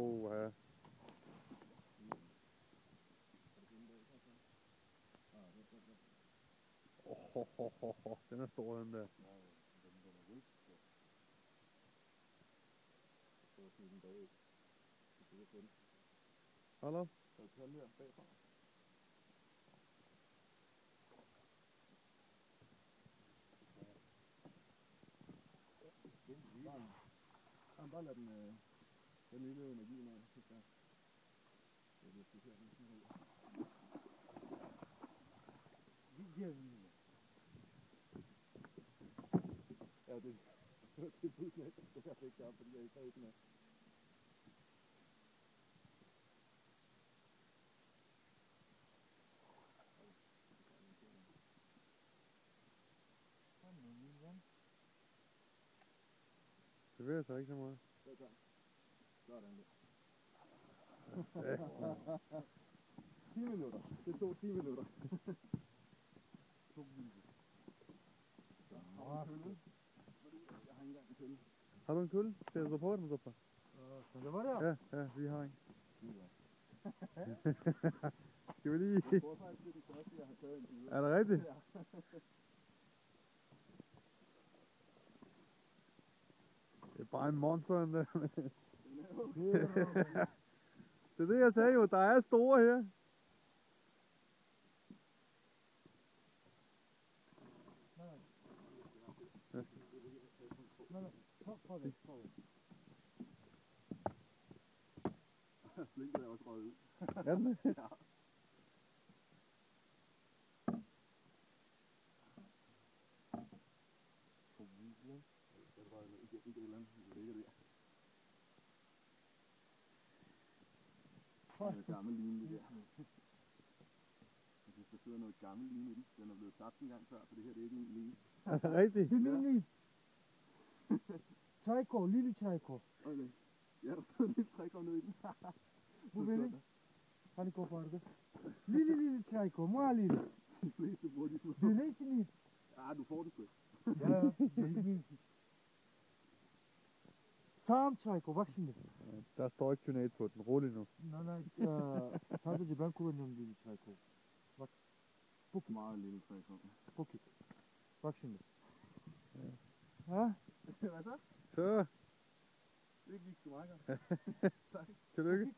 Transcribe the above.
ja. Den er stor, den der. Hold op. Bare lad den lille energi med. Det er specielt næsten ud. Ja, det er pludselig det jeg fik der, fordi jeg ikke havde den af. Det bevæger sig ikke så meget. Sådan der. 10 minutter. Det tog 10 minutter. Jeg har ikke engang en kølle. Har du en kølle? Skal du på den, Zuppa? Det var det? Ja, vi har en. Skal vi lige... Jeg tror faktisk, det er den første, jeg har taget indtil videre. Er det rigtigt? Ja. Det er bare en monster, den der. Den er okay. Det er det, jeg sagde jo. Der er store her. Slinket er også røget ud. Er den det? Ja. Den røget ned igennem det eller andet, det ligger der. Det er gammel line, det der. Jeg synes, der sidder noget gammel line i den. Den er blevet tabt en gang før, så det her det er ikke min line. Er det rigtigt? Det er min line. Tjejko, lille Tjejko. Okay. Ja, der sidder lidt trækker ned i den. Hvor vil det? Han går for det. Lille Tjejko, meget lille. De fleste bruger de små. Det er ikke min. Ja, du får den sgu. Ja, det er ikke min. Sam Tjejko, vaccine. Der står ikke tynat på den. Rolig nu. Nej, sadece ben kullanıyorum lille Tjejko. Bak, Meget lille trækker. Bukit. Bak şimdi. Ha? Hvad så? Så. Det gik sgu meget godt. Tillykke.